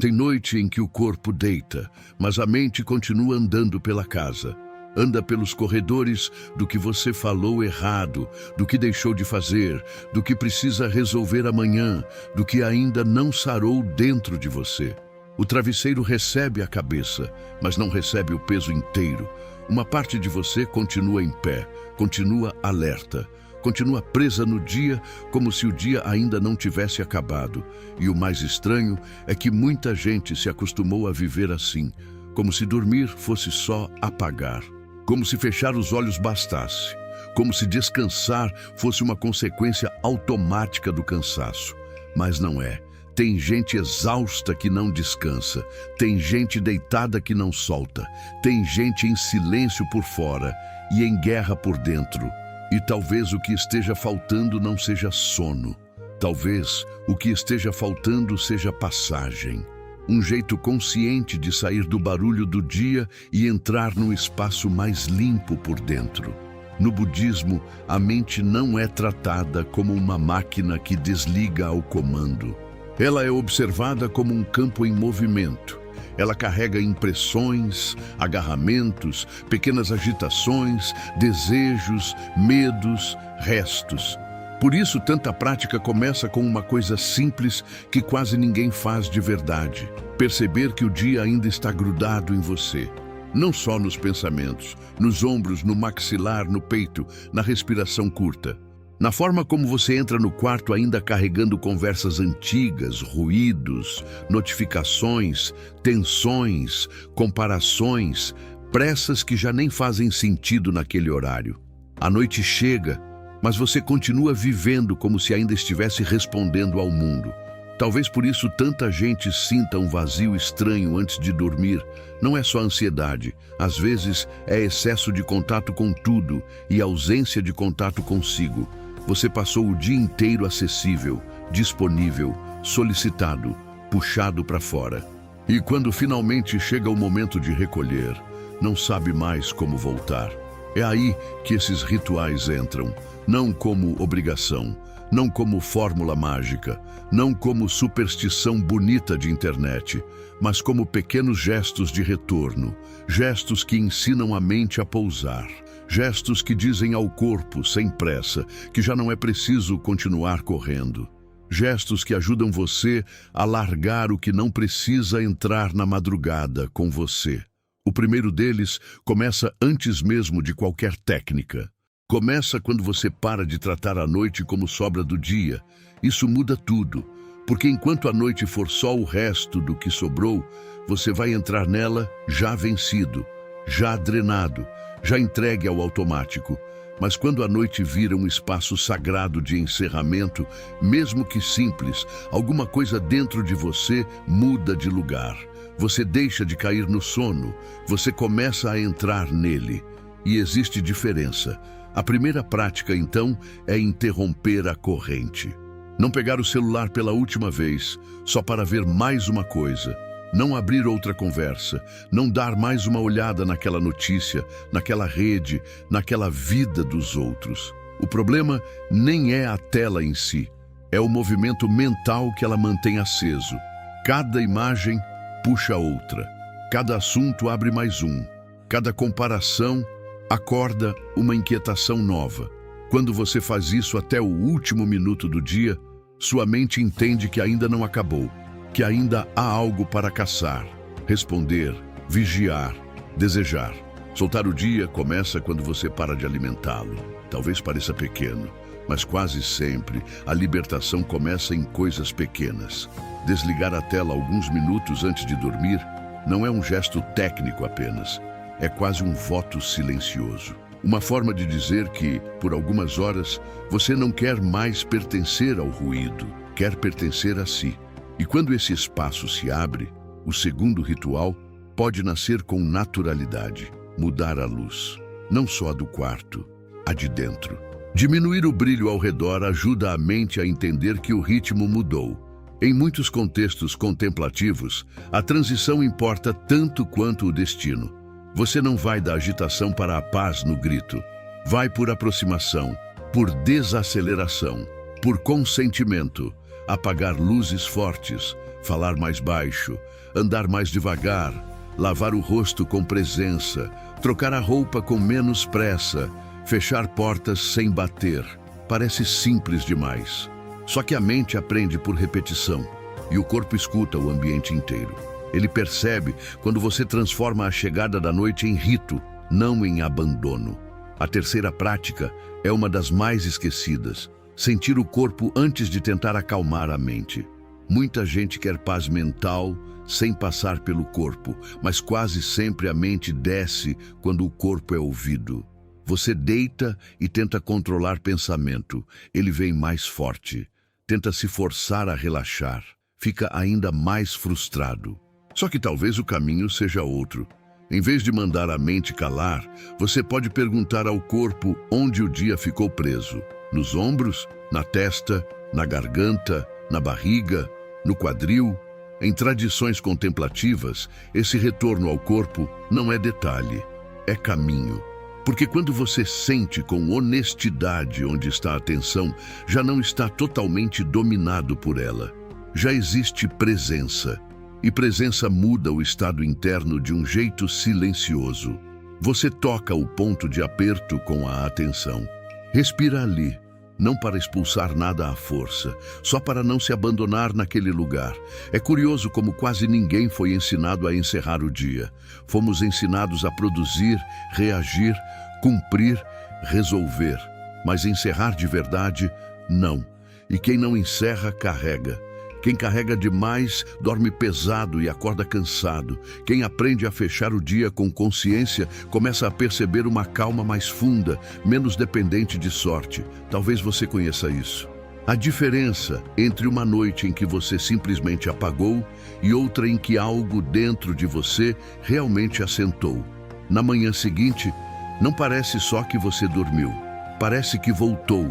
Tem noite em que o corpo deita, mas a mente continua andando pela casa. Anda pelos corredores do que você falou errado, do que deixou de fazer, do que precisa resolver amanhã, do que ainda não sarou dentro de você. O travesseiro recebe a cabeça, mas não recebe o peso inteiro. Uma parte de você continua em pé, continua alerta, continua presa no dia como se o dia ainda não tivesse acabado. E o mais estranho é que muita gente se acostumou a viver assim, como se dormir fosse só apagar. Como se fechar os olhos bastasse, como se descansar fosse uma consequência automática do cansaço. Mas não é. Tem gente exausta que não descansa, tem gente deitada que não solta, tem gente em silêncio por fora e em guerra por dentro. E talvez o que esteja faltando não seja sono. Talvez o que esteja faltando seja passagem. Um jeito consciente de sair do barulho do dia e entrar num espaço mais limpo por dentro. No budismo, a mente não é tratada como uma máquina que desliga ao comando. Ela é observada como um campo em movimento. Ela carrega impressões, agarramentos, pequenas agitações, desejos, medos, restos. Por isso, tanta prática começa com uma coisa simples que quase ninguém faz de verdade. Perceber que o dia ainda está grudado em você. Não só nos pensamentos, nos ombros, no maxilar, no peito, na respiração curta. Na forma como você entra no quarto ainda carregando conversas antigas, ruídos, notificações, tensões, comparações, pressas que já nem fazem sentido naquele horário. A noite chega, mas você continua vivendo como se ainda estivesse respondendo ao mundo. Talvez por isso tanta gente sinta um vazio estranho antes de dormir. Não é só ansiedade, às vezes é excesso de contato com tudo e ausência de contato consigo. Você passou o dia inteiro acessível, disponível, solicitado, puxado para fora. E quando finalmente chega o momento de recolher, não sabe mais como voltar. É aí que esses rituais entram, não como obrigação, não como fórmula mágica, não como superstição bonita de internet, mas como pequenos gestos de retorno, gestos que ensinam a mente a pousar, gestos que dizem ao corpo, sem pressa, que já não é preciso continuar correndo, gestos que ajudam você a largar o que não precisa entrar na madrugada com você. O primeiro deles começa antes mesmo de qualquer técnica. Começa quando você para de tratar a noite como sobra do dia. Isso muda tudo, porque enquanto a noite for só o resto do que sobrou, você vai entrar nela já vencido, já drenado, já entregue ao automático. Mas quando a noite vira um espaço sagrado de encerramento, mesmo que simples, alguma coisa dentro de você muda de lugar. Você deixa de cair no sono, você começa a entrar nele. E existe diferença. A primeira prática, então, é interromper a corrente. Não pegar o celular pela última vez, só para ver mais uma coisa. Não abrir outra conversa, não dar mais uma olhada naquela notícia, naquela rede, naquela vida dos outros. O problema nem é a tela em si, é o movimento mental que ela mantém aceso. Cada imagem puxa outra, cada assunto abre mais um, cada comparação acorda uma inquietação nova. Quando você faz isso até o último minuto do dia, sua mente entende que ainda não acabou, que ainda há algo para caçar, responder, vigiar, desejar. Soltar o dia começa quando você para de alimentá-lo. Talvez pareça pequeno, mas quase sempre a libertação começa em coisas pequenas. Desligar a tela alguns minutos antes de dormir não é um gesto técnico apenas. É quase um voto silencioso. Uma forma de dizer que, por algumas horas, você não quer mais pertencer ao ruído, quer pertencer a si. E quando esse espaço se abre, o segundo ritual pode nascer com naturalidade, mudar a luz. Não só a do quarto, a de dentro. Diminuir o brilho ao redor ajuda a mente a entender que o ritmo mudou. Em muitos contextos contemplativos, a transição importa tanto quanto o destino. Você não vai da agitação para a paz no grito. Vai por aproximação, por desaceleração, por consentimento, apagar luzes fortes, falar mais baixo, andar mais devagar, lavar o rosto com presença, trocar a roupa com menos pressa, fechar portas sem bater. Parece simples demais. Só que a mente aprende por repetição e o corpo escuta o ambiente inteiro. Ele percebe quando você transforma a chegada da noite em rito, não em abandono. A terceira prática é uma das mais esquecidas: sentir o corpo antes de tentar acalmar a mente. Muita gente quer paz mental sem passar pelo corpo, mas quase sempre a mente desce quando o corpo é ouvido. Você deita e tenta controlar pensamento. Ele vem mais forte. Tenta se forçar a relaxar. Fica ainda mais frustrado. Só que talvez o caminho seja outro. Em vez de mandar a mente calar, você pode perguntar ao corpo onde o dia ficou preso. Nos ombros, na testa, na garganta, na barriga, no quadril. Em tradições contemplativas, esse retorno ao corpo não é detalhe, é caminho. Porque quando você sente com honestidade onde está a atenção, já não está totalmente dominado por ela. Já existe presença. E presença muda o estado interno de um jeito silencioso. Você toca o ponto de aperto com a atenção. Respira ali, não para expulsar nada à força, só para não se abandonar naquele lugar. É curioso como quase ninguém foi ensinado a encerrar o dia. Fomos ensinados a produzir, reagir, cumprir, resolver. Mas encerrar de verdade, não. E quem não encerra, carrega. Quem carrega demais, dorme pesado e acorda cansado. Quem aprende a fechar o dia com consciência, começa a perceber uma calma mais funda, menos dependente de sorte. Talvez você conheça isso. A diferença entre uma noite em que você simplesmente apagou e outra em que algo dentro de você realmente assentou. Na manhã seguinte, não parece só que você dormiu. Parece que voltou.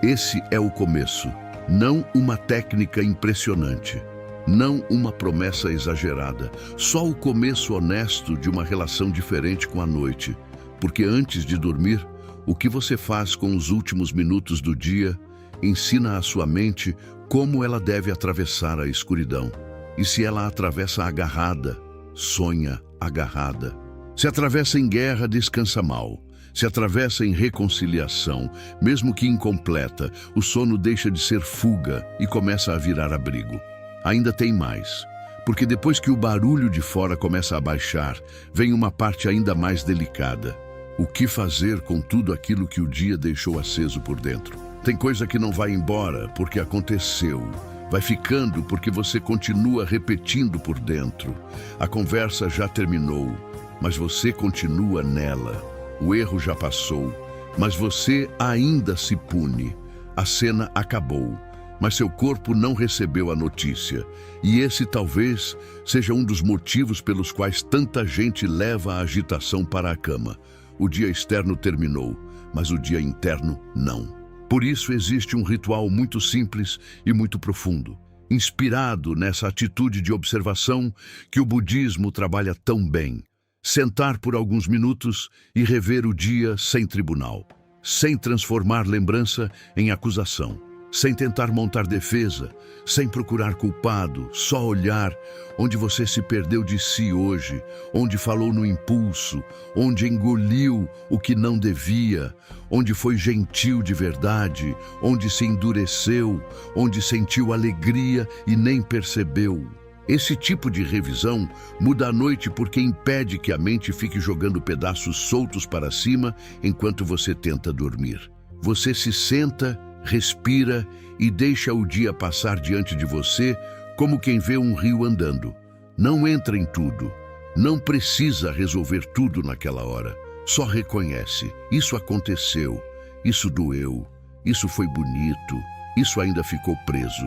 Esse é o começo. Não uma técnica impressionante, não uma promessa exagerada, só o começo honesto de uma relação diferente com a noite. Porque antes de dormir, o que você faz com os últimos minutos do dia ensina à sua mente como ela deve atravessar a escuridão. E se ela atravessa agarrada, sonha agarrada. Se atravessa em guerra, descansa mal. Se atravessa em reconciliação, mesmo que incompleta, o sono deixa de ser fuga e começa a virar abrigo. Ainda tem mais, porque depois que o barulho de fora começa a baixar, vem uma parte ainda mais delicada. O que fazer com tudo aquilo que o dia deixou aceso por dentro? Tem coisa que não vai embora porque aconteceu. Vai ficando porque você continua repetindo por dentro. A conversa já terminou, mas você continua nela. O erro já passou, mas você ainda se pune. A cena acabou, mas seu corpo não recebeu a notícia. E esse talvez seja um dos motivos pelos quais tanta gente leva a agitação para a cama. O dia externo terminou, mas o dia interno não. Por isso existe um ritual muito simples e muito profundo, inspirado nessa atitude de observação que o budismo trabalha tão bem. Sentar por alguns minutos e rever o dia sem tribunal, sem transformar lembrança em acusação, sem tentar montar defesa, sem procurar culpado, só olhar onde você se perdeu de si hoje, onde falou no impulso, onde engoliu o que não devia, onde foi gentil de verdade, onde se endureceu, onde sentiu alegria e nem percebeu. Esse tipo de revisão muda a noite porque impede que a mente fique jogando pedaços soltos para cima enquanto você tenta dormir. Você se senta, respira e deixa o dia passar diante de você como quem vê um rio andando. Não entra em tudo. Não precisa resolver tudo naquela hora. Só reconhece. Isso aconteceu. Isso doeu. Isso foi bonito. Isso ainda ficou preso.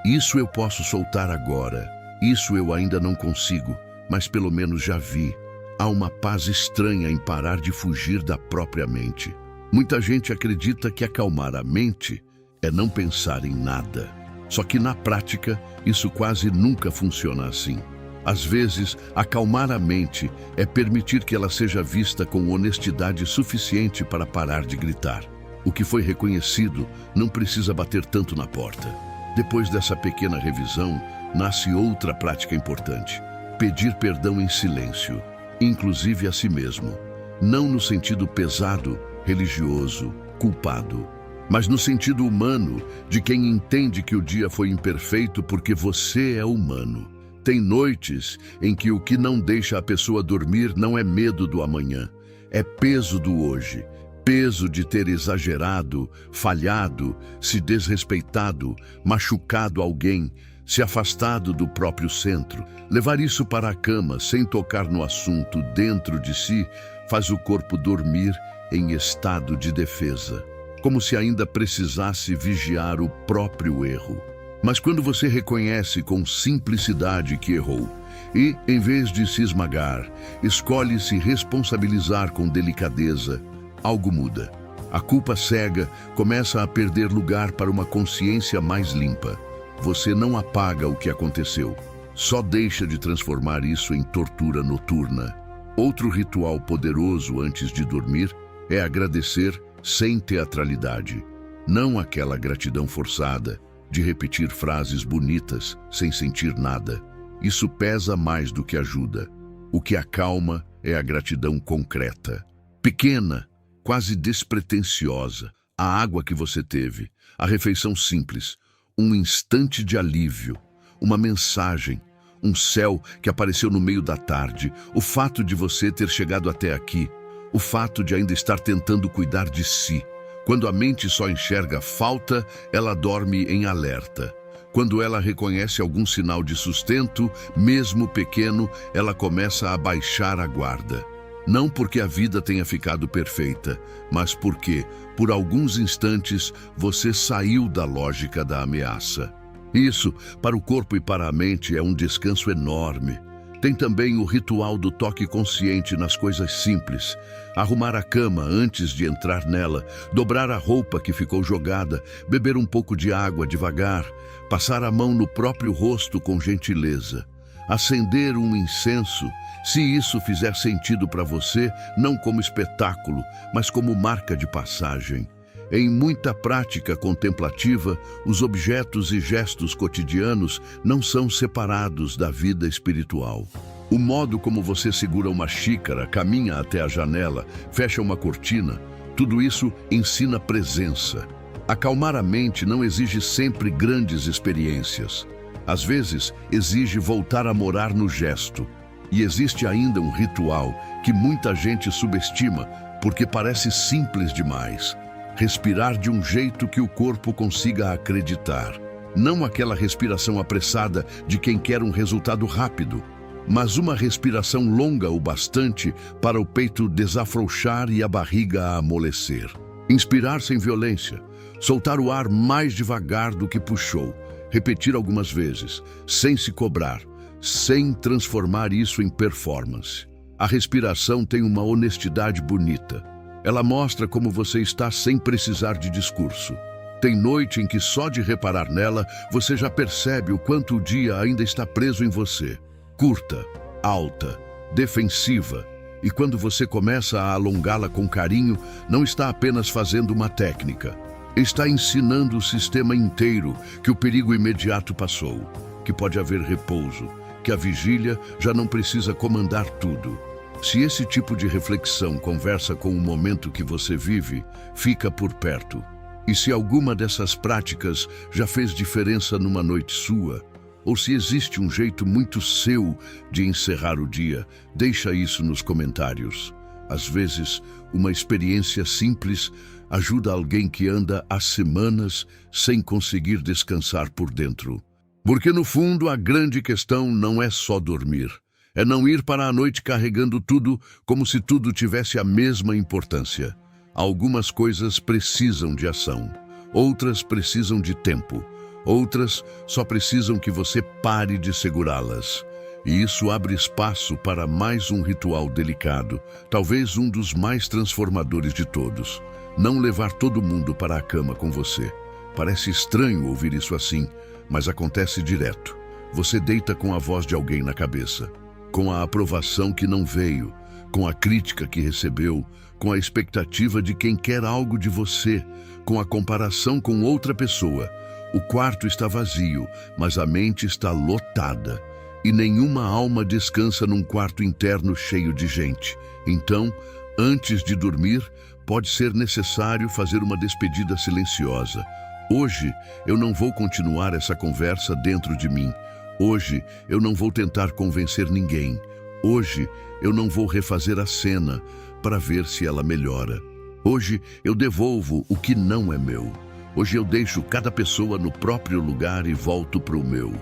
Isso eu posso soltar agora. Isso eu ainda não consigo, mas pelo menos já vi. Há uma paz estranha em parar de fugir da própria mente. Muita gente acredita que acalmar a mente é não pensar em nada. Só que na prática, isso quase nunca funciona assim. Às vezes, acalmar a mente é permitir que ela seja vista com honestidade suficiente para parar de gritar. O que foi reconhecido não precisa bater tanto na porta. Depois dessa pequena revisão, nasce outra prática importante: pedir perdão em silêncio, inclusive a si mesmo. Não no sentido pesado, religioso, culpado, mas no sentido humano, de quem entende que o dia foi imperfeito porque você é humano. Tem noites em que o que não deixa a pessoa dormir não é medo do amanhã, é peso do hoje. Peso de ter exagerado, falhado, se desrespeitado, machucado alguém, se afastado do próprio centro. Levar isso para a cama sem tocar no assunto dentro de si faz o corpo dormir em estado de defesa, como se ainda precisasse vigiar o próprio erro. Mas quando você reconhece com simplicidade que errou e, em vez de se esmagar, escolhe se responsabilizar com delicadeza, algo muda. A culpa cega começa a perder lugar para uma consciência mais limpa. Você não apaga o que aconteceu, só deixa de transformar isso em tortura noturna. Outro ritual poderoso antes de dormir é agradecer sem teatralidade. Não aquela gratidão forçada, de repetir frases bonitas sem sentir nada. Isso pesa mais do que ajuda. O que acalma é a gratidão concreta. Pequena, quase despretensiosa, a água que você teve, a refeição simples, um instante de alívio, uma mensagem, um céu que apareceu no meio da tarde, o fato de você ter chegado até aqui, o fato de ainda estar tentando cuidar de si. Quando a mente só enxerga falta, ela dorme em alerta. Quando ela reconhece algum sinal de sustento, mesmo pequeno, ela começa a baixar a guarda. Não porque a vida tenha ficado perfeita, mas porque, por alguns instantes, você saiu da lógica da ameaça. Isso, para o corpo e para a mente, é um descanso enorme. Tem também o ritual do toque consciente nas coisas simples. Arrumar a cama antes de entrar nela, dobrar a roupa que ficou jogada, beber um pouco de água devagar, passar a mão no próprio rosto com gentileza. Acender um incenso, se isso fizer sentido para você, não como espetáculo, mas como marca de passagem. Em muita prática contemplativa, os objetos e gestos cotidianos não são separados da vida espiritual. O modo como você segura uma xícara, caminha até a janela, fecha uma cortina, tudo isso ensina presença. Acalmar a mente não exige sempre grandes experiências. Às vezes, exige voltar a morar no gesto. E existe ainda um ritual que muita gente subestima porque parece simples demais. Respirar de um jeito que o corpo consiga acreditar. Não aquela respiração apressada de quem quer um resultado rápido, mas uma respiração longa o bastante para o peito desafrouxar e a barriga amolecer. Inspirar sem violência, soltar o ar mais devagar do que puxou, repetir algumas vezes, sem se cobrar, sem transformar isso em performance. A respiração tem uma honestidade bonita. Ela mostra como você está sem precisar de discurso. Tem noite em que só de reparar nela, você já percebe o quanto o dia ainda está preso em você. Curta, alta, defensiva. E quando você começa a alongá-la com carinho, não está apenas fazendo uma técnica. Está ensinando o sistema inteiro que o perigo imediato passou, que pode haver repouso, que a vigília já não precisa comandar tudo. Se esse tipo de reflexão conversa com o momento que você vive, fica por perto. E se alguma dessas práticas já fez diferença numa noite sua, ou se existe um jeito muito seu de encerrar o dia, deixa isso nos comentários. Às vezes, uma experiência simples ajuda alguém que anda há semanas sem conseguir descansar por dentro. Porque no fundo a grande questão não é só dormir. É não ir para a noite carregando tudo como se tudo tivesse a mesma importância. Algumas coisas precisam de ação, outras precisam de tempo, outras só precisam que você pare de segurá-las. E isso abre espaço para mais um ritual delicado, talvez um dos mais transformadores de todos. Não levar todo mundo para a cama com você. Parece estranho ouvir isso assim, mas acontece direto. Você deita com a voz de alguém na cabeça, com a aprovação que não veio, com a crítica que recebeu, com a expectativa de quem quer algo de você, com a comparação com outra pessoa. O quarto está vazio, mas a mente está lotada. E nenhuma alma descansa num quarto interno cheio de gente. Então, antes de dormir, pode ser necessário fazer uma despedida silenciosa. Hoje, eu não vou continuar essa conversa dentro de mim. Hoje, eu não vou tentar convencer ninguém. Hoje, eu não vou refazer a cena para ver se ela melhora. Hoje, eu devolvo o que não é meu. Hoje eu deixo cada pessoa no próprio lugar e volto para o meu.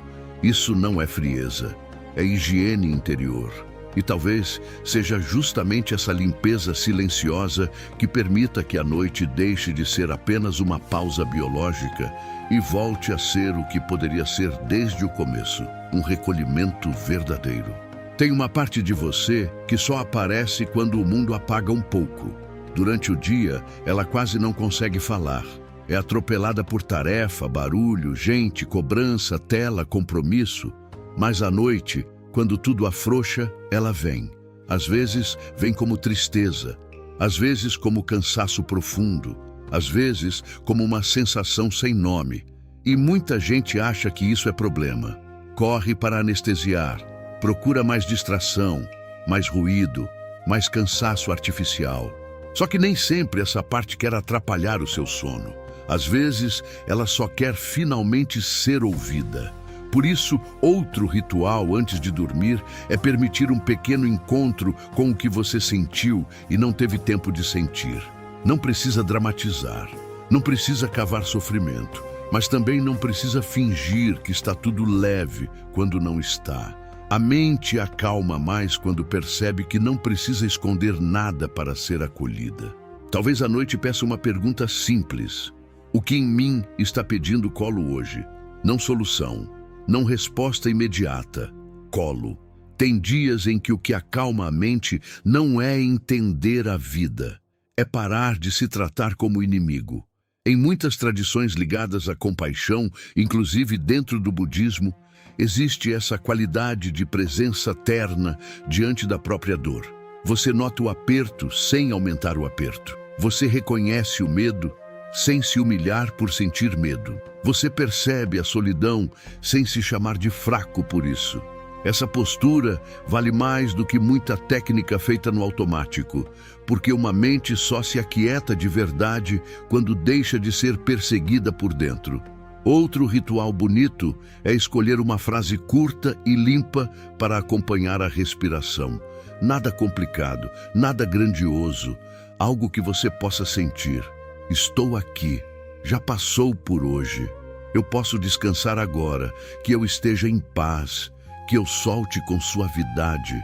Isso não é frieza, é higiene interior. E talvez seja justamente essa limpeza silenciosa que permita que a noite deixe de ser apenas uma pausa biológica e volte a ser o que poderia ser desde o começo, um recolhimento verdadeiro. Tem uma parte de você que só aparece quando o mundo apaga um pouco. Durante o dia, ela quase não consegue falar. É atropelada por tarefa, barulho, gente, cobrança, tela, compromisso. Mas à noite, quando tudo afrouxa, ela vem. Às vezes, vem como tristeza. Às vezes, como cansaço profundo. Às vezes, como uma sensação sem nome. E muita gente acha que isso é problema. Corre para anestesiar. Procura mais distração, mais ruído, mais cansaço artificial. Só que nem sempre essa parte quer atrapalhar o seu sono. Às vezes, ela só quer finalmente ser ouvida. Por isso, outro ritual antes de dormir é permitir um pequeno encontro com o que você sentiu e não teve tempo de sentir. Não precisa dramatizar, não precisa cavar sofrimento, mas também não precisa fingir que está tudo leve quando não está. A mente acalma mais quando percebe que não precisa esconder nada para ser acolhida. Talvez à noite peça uma pergunta simples. O que em mim está pedindo colo hoje? Não solução, não resposta imediata. Colo. Tem dias em que o que acalma a mente não é entender a vida, é parar de se tratar como inimigo. Em muitas tradições ligadas à compaixão, inclusive dentro do budismo, existe essa qualidade de presença terna diante da própria dor. Você nota o aperto sem aumentar o aperto. Você reconhece o medo sem se humilhar por sentir medo. Você percebe a solidão sem se chamar de fraco por isso. Essa postura vale mais do que muita técnica feita no automático, porque uma mente só se aquieta de verdade quando deixa de ser perseguida por dentro. Outro ritual bonito é escolher uma frase curta e limpa para acompanhar a respiração. Nada complicado, nada grandioso, algo que você possa sentir. Estou aqui, já passou por hoje. Eu posso descansar agora, que eu esteja em paz, que eu solte com suavidade.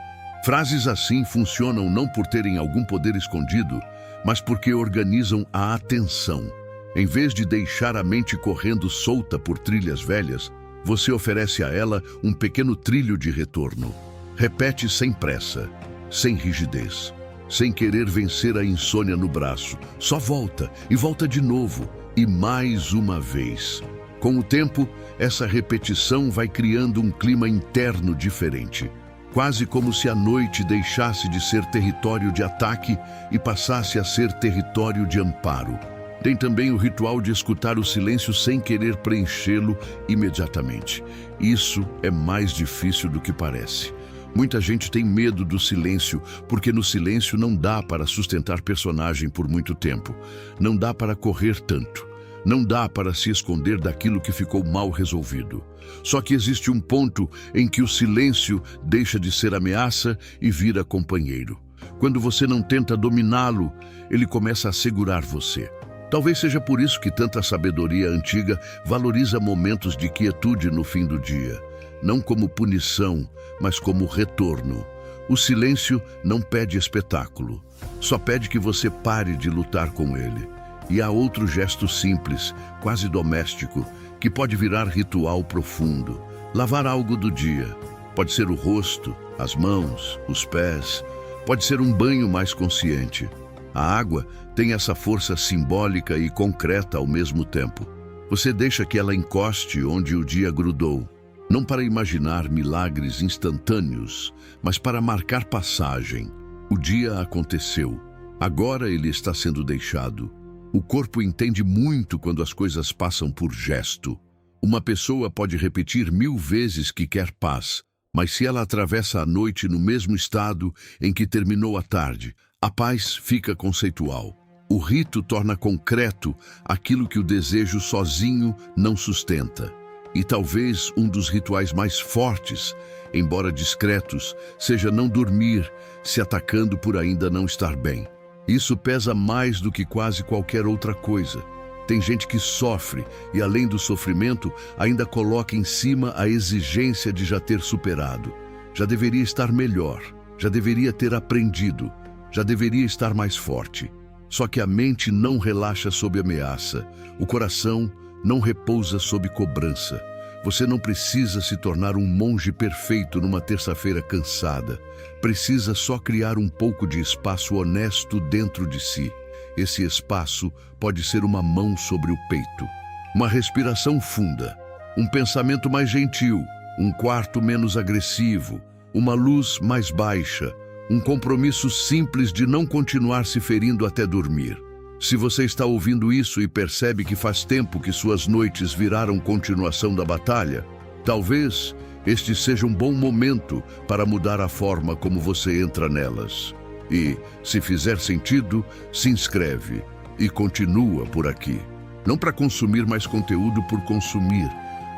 Frases assim funcionam não por terem algum poder escondido, mas porque organizam a atenção. Em vez de deixar a mente correndo solta por trilhas velhas, você oferece a ela um pequeno trilho de retorno. Repete sem pressa, sem rigidez, sem querer vencer a insônia no braço. Só volta e volta de novo, e mais uma vez. Com o tempo, essa repetição vai criando um clima interno diferente. Quase como se a noite deixasse de ser território de ataque e passasse a ser território de amparo. Tem também o ritual de escutar o silêncio sem querer preenchê-lo imediatamente. Isso é mais difícil do que parece. Muita gente tem medo do silêncio, porque no silêncio não dá para sustentar personagem por muito tempo. Não dá para correr tanto. Não dá para se esconder daquilo que ficou mal resolvido. Só que existe um ponto em que o silêncio deixa de ser ameaça e vira companheiro. Quando você não tenta dominá-lo, ele começa a segurar você. Talvez seja por isso que tanta sabedoria antiga valoriza momentos de quietude no fim do dia. Não como punição, mas como retorno. O silêncio não pede espetáculo, só pede que você pare de lutar com ele. E há outro gesto simples, quase doméstico, que pode virar ritual profundo. Lavar algo do dia. Pode ser o rosto, as mãos, os pés. Pode ser um banho mais consciente. A água tem essa força simbólica e concreta ao mesmo tempo. Você deixa que ela encoste onde o dia grudou. Não para imaginar milagres instantâneos, mas para marcar passagem. O dia aconteceu. Agora ele está sendo deixado. O corpo entende muito quando as coisas passam por gesto. Uma pessoa pode repetir 1000 vezes que quer paz, mas se ela atravessa a noite no mesmo estado em que terminou a tarde, a paz fica conceitual. O rito torna concreto aquilo que o desejo sozinho não sustenta. E talvez um dos rituais mais fortes, embora discretos, seja não dormir, se atacando por ainda não estar bem. Isso pesa mais do que quase qualquer outra coisa. Tem gente que sofre e, além do sofrimento, ainda coloca em cima a exigência de já ter superado. Já deveria estar melhor, já deveria ter aprendido, já deveria estar mais forte. Só que a mente não relaxa sob ameaça, o coração não repousa sob cobrança. Você não precisa se tornar um monge perfeito numa terça-feira cansada. Precisa só criar um pouco de espaço honesto dentro de si. Esse espaço pode ser uma mão sobre o peito, uma respiração funda, um pensamento mais gentil, um quarto menos agressivo, uma luz mais baixa, um compromisso simples de não continuar se ferindo até dormir. Se você está ouvindo isso e percebe que faz tempo que suas noites viraram continuação da batalha, talvez este seja um bom momento para mudar a forma como você entra nelas. E, se fizer sentido, se inscreve e continua por aqui. Não para consumir mais conteúdo por consumir,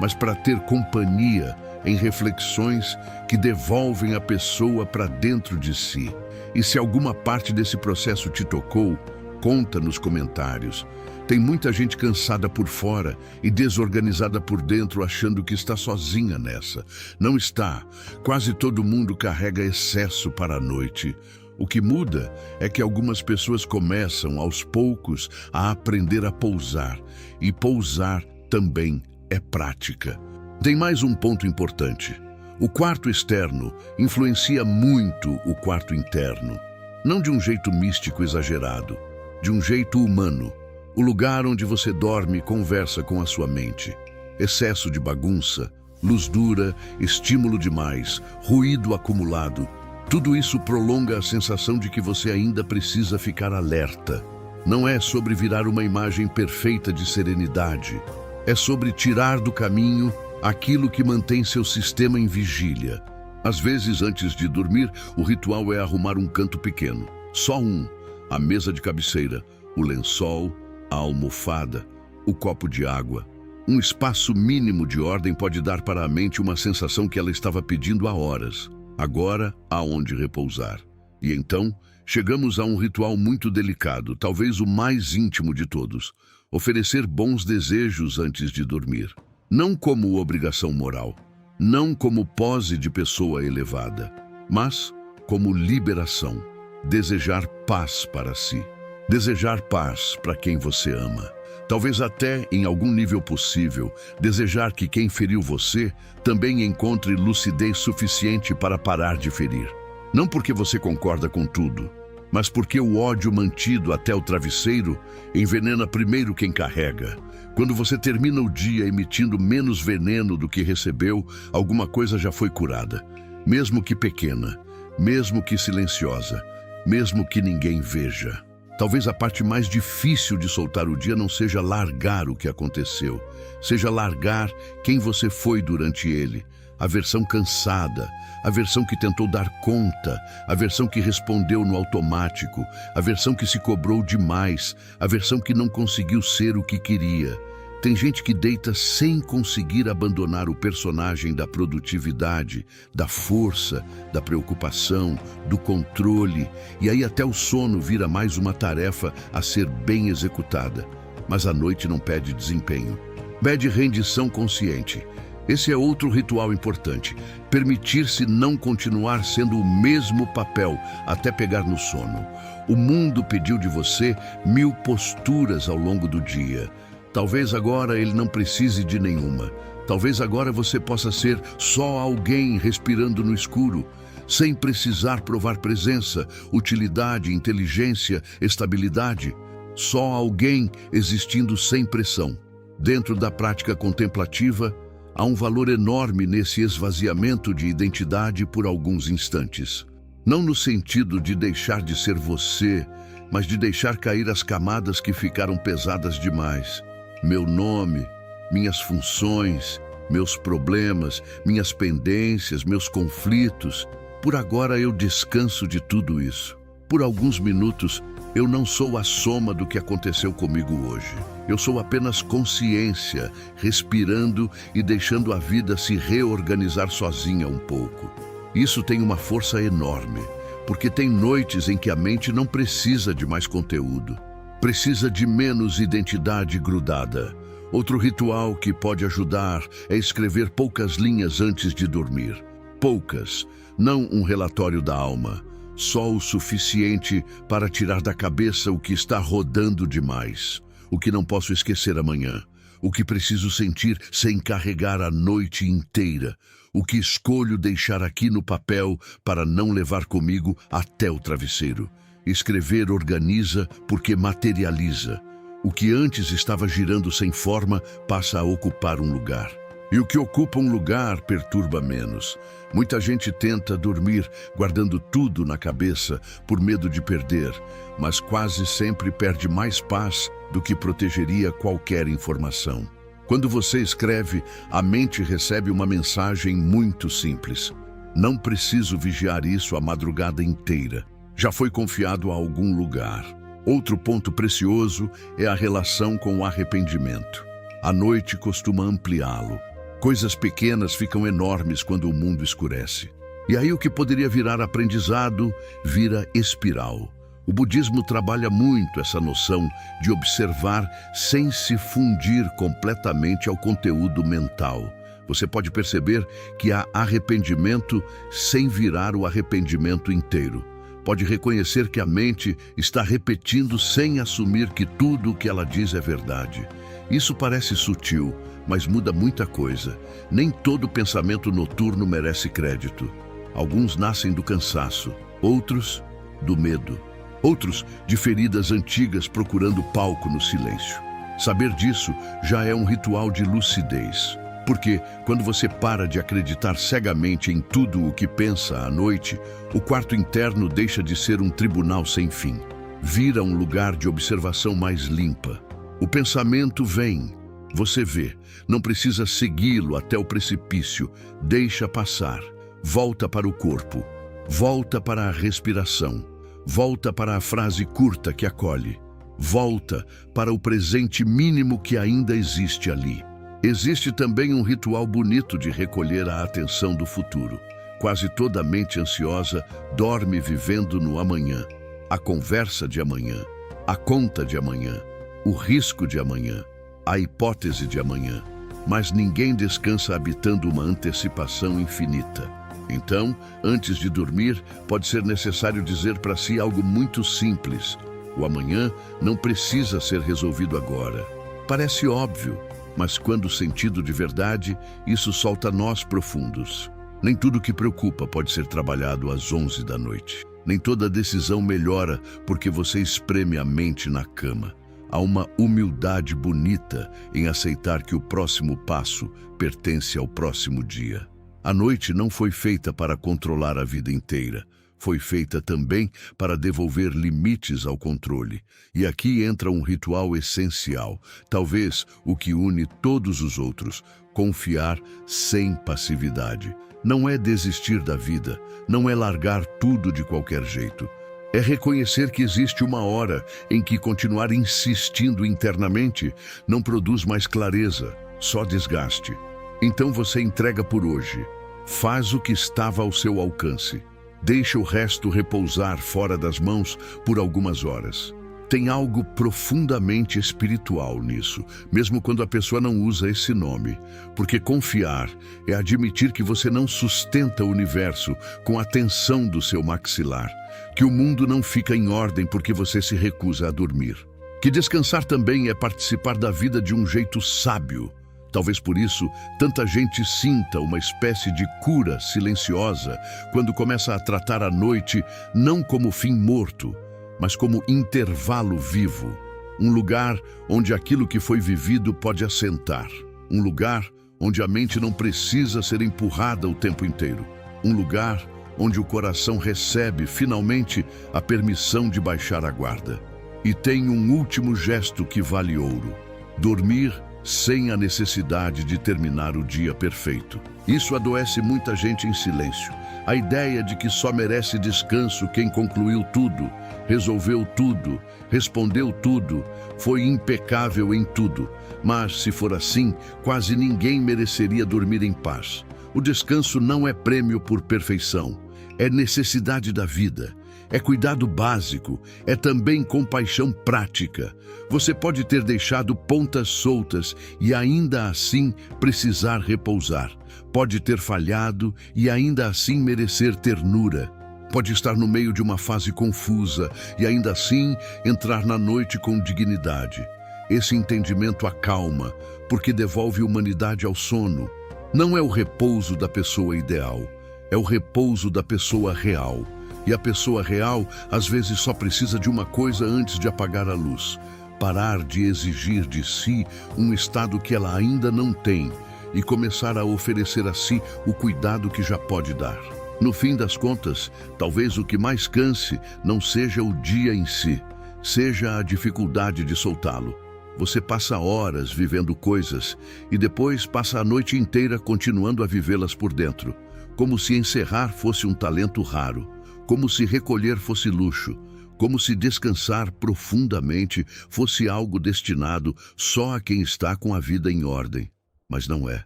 mas para ter companhia em reflexões que devolvem a pessoa para dentro de si. E se alguma parte desse processo te tocou, conta nos comentários. Tem muita gente cansada por fora e desorganizada por dentro, achando que está sozinha nessa. Não está. Quase todo mundo carrega excesso para a noite. O que muda é que algumas pessoas começam, aos poucos, a aprender a pousar. E pousar também é prática. Tem mais um ponto importante. O quarto externo influencia muito o quarto interno. Não de um jeito místico exagerado, de um jeito humano. O lugar onde você dorme conversa com a sua mente. Excesso de bagunça, luz dura, estímulo demais, ruído acumulado. Tudo isso prolonga a sensação de que você ainda precisa ficar alerta. Não é sobre virar uma imagem perfeita de serenidade. É sobre tirar do caminho aquilo que mantém seu sistema em vigília. Às vezes, antes de dormir, o ritual é arrumar um canto pequeno. Só um. A mesa de cabeceira, o lençol, a almofada, o copo de água. Um espaço mínimo de ordem pode dar para a mente uma sensação que ela estava pedindo há horas. Agora há onde repousar. E então, chegamos a um ritual muito delicado, talvez o mais íntimo de todos. Oferecer bons desejos antes de dormir. Não como obrigação moral, não como pose de pessoa elevada, mas como liberação. Desejar paz para si. Desejar paz para quem você ama. Talvez até, em algum nível possível, desejar que quem feriu você também encontre lucidez suficiente para parar de ferir. Não porque você concorda com tudo, mas porque o ódio mantido até o travesseiro envenena primeiro quem carrega. Quando você termina o dia emitindo menos veneno do que recebeu, alguma coisa já foi curada. Mesmo que pequena, mesmo que silenciosa, mesmo que ninguém veja. Talvez a parte mais difícil de soltar o dia não seja largar o que aconteceu, seja largar quem você foi durante ele. A versão cansada, a versão que tentou dar conta, a versão que respondeu no automático, a versão que se cobrou demais, a versão que não conseguiu ser o que queria. Tem gente que deita sem conseguir abandonar o personagem da produtividade, da força, da preocupação, do controle, e aí até o sono vira mais uma tarefa a ser bem executada. Mas a noite não pede desempenho, pede rendição consciente. Esse é outro ritual importante, permitir-se não continuar sendo o mesmo papel até pegar no sono. O mundo pediu de você 1000 posturas ao longo do dia. Talvez agora ele não precise de nenhuma. Talvez agora você possa ser só alguém respirando no escuro, sem precisar provar presença, utilidade, inteligência, estabilidade. Só alguém existindo sem pressão. Dentro da prática contemplativa, há um valor enorme nesse esvaziamento de identidade por alguns instantes. Não no sentido de deixar de ser você, mas de deixar cair as camadas que ficaram pesadas demais. Meu nome, minhas funções, meus problemas, minhas pendências, meus conflitos. Por agora eu descanso de tudo isso. Por alguns minutos, eu não sou a soma do que aconteceu comigo hoje. Eu sou apenas consciência, respirando e deixando a vida se reorganizar sozinha um pouco. Isso tem uma força enorme, porque tem noites em que a mente não precisa de mais conteúdo. Precisa de menos identidade grudada. Outro ritual que pode ajudar é escrever poucas linhas antes de dormir. Poucas, não um relatório da alma. Só o suficiente para tirar da cabeça o que está rodando demais. O que não posso esquecer amanhã. O que preciso sentir sem carregar a noite inteira. O que escolho deixar aqui no papel para não levar comigo até o travesseiro. Escrever organiza porque materializa. O que antes estava girando sem forma passa a ocupar um lugar. E o que ocupa um lugar perturba menos. Muita gente tenta dormir guardando tudo na cabeça por medo de perder, mas quase sempre perde mais paz do que protegeria qualquer informação. Quando você escreve, a mente recebe uma mensagem muito simples. Não preciso vigiar isso a madrugada inteira. Já foi confiado a algum lugar. Outro ponto precioso é a relação com o arrependimento. A noite costuma ampliá-lo. Coisas pequenas ficam enormes quando o mundo escurece. E aí o que poderia virar aprendizado vira espiral. O budismo trabalha muito essa noção de observar sem se fundir completamente ao conteúdo mental. Você pode perceber que há arrependimento sem virar o arrependimento inteiro. Pode reconhecer que a mente está repetindo sem assumir que tudo o que ela diz é verdade. Isso parece sutil, mas muda muita coisa. Nem todo pensamento noturno merece crédito. Alguns nascem do cansaço, outros do medo, outros de feridas antigas procurando palco no silêncio. Saber disso já é um ritual de lucidez. Porque, quando você para de acreditar cegamente em tudo o que pensa à noite, o quarto interno deixa de ser um tribunal sem fim. Vira um lugar de observação mais limpa. O pensamento vem, você vê, não precisa segui-lo até o precipício, deixa passar. Volta para o corpo, volta para a respiração, volta para a frase curta que acolhe, volta para o presente mínimo que ainda existe ali. Existe também um ritual bonito de recolher a atenção do futuro. Quase toda mente ansiosa dorme vivendo no amanhã. A conversa de amanhã, a conta de amanhã, o risco de amanhã, a hipótese de amanhã. Mas ninguém descansa habitando uma antecipação infinita. Então, antes de dormir, pode ser necessário dizer para si algo muito simples. O amanhã não precisa ser resolvido agora. Parece óbvio, mas quando sentido de verdade, isso solta nós profundos. Nem tudo que preocupa pode ser trabalhado às 11 da noite. Nem toda decisão melhora porque você espreme a mente na cama. Há uma humildade bonita em aceitar que o próximo passo pertence ao próximo dia. A noite não foi feita para controlar a vida inteira. Foi feita também para devolver limites ao controle. E aqui entra um ritual essencial, talvez o que une todos os outros: confiar sem passividade. Não é desistir da vida, não é largar tudo de qualquer jeito. É reconhecer que existe uma hora em que continuar insistindo internamente não produz mais clareza, só desgaste. Então você entrega por hoje, faz o que estava ao seu alcance. Deixa o resto repousar fora das mãos por algumas horas. Tem algo profundamente espiritual nisso, mesmo quando a pessoa não usa esse nome. Porque confiar é admitir que você não sustenta o universo com a tensão do seu maxilar, que o mundo não fica em ordem porque você se recusa a dormir. Que descansar também é participar da vida de um jeito sábio. Talvez por isso, tanta gente sinta uma espécie de cura silenciosa quando começa a tratar a noite não como fim morto, mas como intervalo vivo. Um lugar onde aquilo que foi vivido pode assentar. Um lugar onde a mente não precisa ser empurrada o tempo inteiro. Um lugar onde o coração recebe, finalmente, a permissão de baixar a guarda. E tem um último gesto que vale ouro. Dormir sem a necessidade de terminar o dia perfeito. Isso adoece muita gente em silêncio. A ideia de que só merece descanso quem concluiu tudo, resolveu tudo, respondeu tudo, foi impecável em tudo. Mas, se for assim, quase ninguém mereceria dormir em paz. O descanso não é prêmio por perfeição, é necessidade da vida. É cuidado básico, é também compaixão prática. Você pode ter deixado pontas soltas e ainda assim precisar repousar. Pode ter falhado e ainda assim merecer ternura. Pode estar no meio de uma fase confusa e ainda assim entrar na noite com dignidade. Esse entendimento acalma, porque devolve humanidade ao sono. Não é o repouso da pessoa ideal, é o repouso da pessoa real. E a pessoa real, às vezes, só precisa de uma coisa antes de apagar a luz: parar de exigir de si um estado que ela ainda não tem e começar a oferecer a si o cuidado que já pode dar. No fim das contas, talvez o que mais canse não seja o dia em si, seja a dificuldade de soltá-lo. Você passa horas vivendo coisas e depois passa a noite inteira continuando a vivê-las por dentro, como se encerrar fosse um talento raro. Como se recolher fosse luxo, como se descansar profundamente fosse algo destinado só a quem está com a vida em ordem. Mas não é.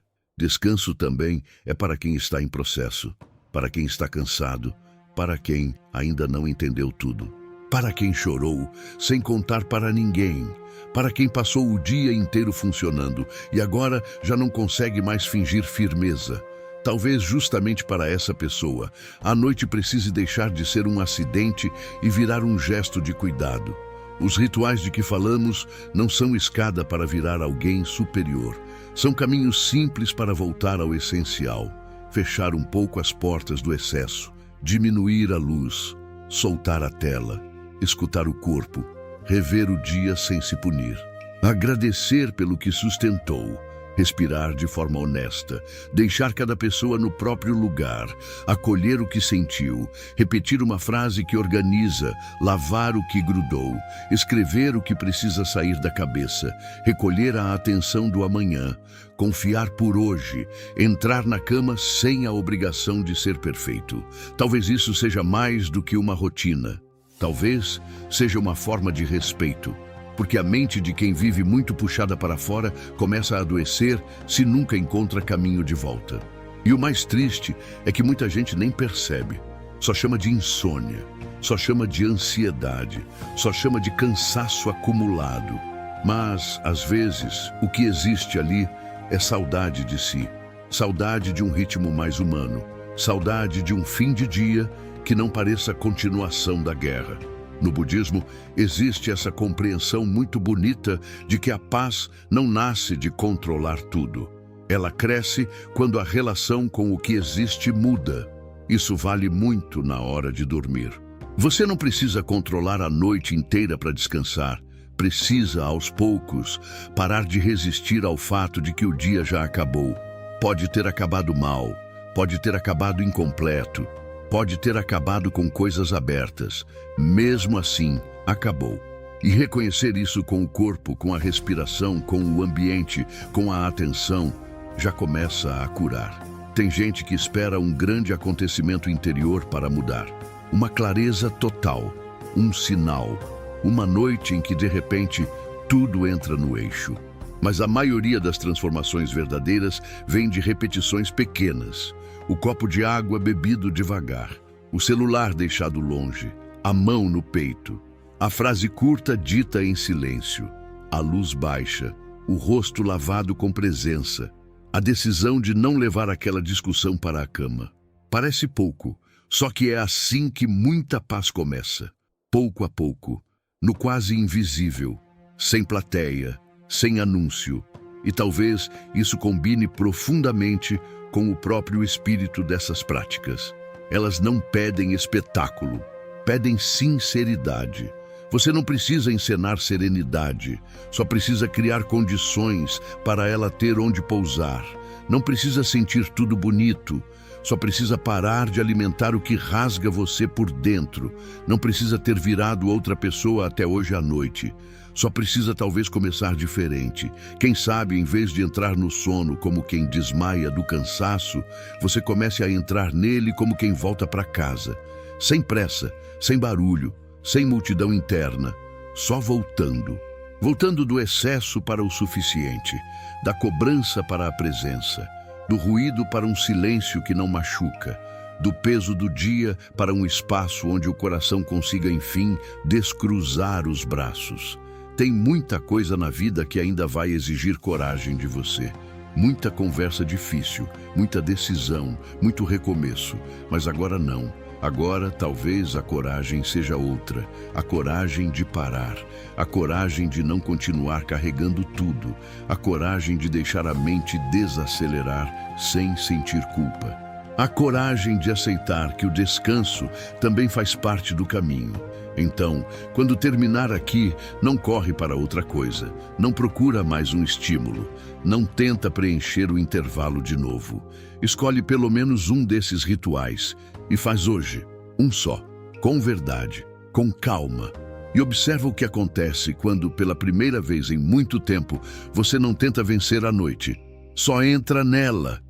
Descanso também é para quem está em processo, para quem está cansado, para quem ainda não entendeu tudo, para quem chorou sem contar para ninguém, para quem passou o dia inteiro funcionando e agora já não consegue mais fingir firmeza. Talvez justamente para essa pessoa, a noite precise deixar de ser um acidente e virar um gesto de cuidado. Os rituais de que falamos não são escada para virar alguém superior. São caminhos simples para voltar ao essencial. Fechar um pouco as portas do excesso, diminuir a luz, soltar a tela, escutar o corpo, rever o dia sem se punir. Agradecer pelo que sustentou. Respirar de forma honesta, deixar cada pessoa no próprio lugar, acolher o que sentiu, repetir uma frase que organiza, lavar o que grudou, escrever o que precisa sair da cabeça, recolher a atenção do amanhã, confiar por hoje, entrar na cama sem a obrigação de ser perfeito. Talvez isso seja mais do que uma rotina. Talvez seja uma forma de respeito. Porque a mente de quem vive muito puxada para fora começa a adoecer se nunca encontra caminho de volta. E o mais triste é que muita gente nem percebe. Só chama de insônia, só chama de ansiedade, só chama de cansaço acumulado. Mas, às vezes, o que existe ali é saudade de si, saudade de um ritmo mais humano, saudade de um fim de dia que não pareça a continuação da guerra. No budismo, existe essa compreensão muito bonita de que a paz não nasce de controlar tudo. Ela cresce quando a relação com o que existe muda. Isso vale muito na hora de dormir. Você não precisa controlar a noite inteira para descansar. Precisa, aos poucos, parar de resistir ao fato de que o dia já acabou. Pode ter acabado mal, pode ter acabado incompleto, pode ter acabado com coisas abertas. Mesmo assim, acabou. E reconhecer isso com o corpo, com a respiração, com o ambiente, com a atenção, já começa a curar. Tem gente que espera um grande acontecimento interior para mudar. Uma clareza total, um sinal, uma noite em que de repente tudo entra no eixo. Mas a maioria das transformações verdadeiras vem de repetições pequenas. O copo de água bebido devagar, o celular deixado longe, a mão no peito, a frase curta dita em silêncio, a luz baixa, o rosto lavado com presença, a decisão de não levar aquela discussão para a cama. Parece pouco, só que é assim que muita paz começa. Pouco a pouco, no quase invisível, sem plateia, sem anúncio. E talvez isso combine profundamente com o próprio espírito dessas práticas. Elas não pedem espetáculo, pedem sinceridade. Você não precisa encenar serenidade, só precisa criar condições para ela ter onde pousar. Não precisa sentir tudo bonito. Só precisa parar de alimentar o que rasga você por dentro. Não precisa ter virado outra pessoa até hoje à noite. Só precisa talvez começar diferente. Quem sabe, em vez de entrar no sono como quem desmaia do cansaço, você comece a entrar nele como quem volta para casa. Sem pressa, sem barulho, sem multidão interna. Só voltando. Voltando do excesso para o suficiente. Da cobrança para a presença. Do ruído para um silêncio que não machuca. Do peso do dia para um espaço onde o coração consiga, enfim, descruzar os braços. Tem muita coisa na vida que ainda vai exigir coragem de você. Muita conversa difícil, muita decisão, muito recomeço. Mas agora não. Agora, talvez a coragem seja outra. A coragem de parar. A coragem de não continuar carregando tudo. A coragem de deixar a mente desacelerar sem sentir culpa. A coragem de aceitar que o descanso também faz parte do caminho. Então, quando terminar aqui, não corre para outra coisa. Não procura mais um estímulo. Não tenta preencher o intervalo de novo. Escolhe pelo menos um desses rituais e faz hoje, um só, com verdade, com calma. E observa o que acontece quando, pela primeira vez em muito tempo, você não tenta vencer a noite. Só entra nela.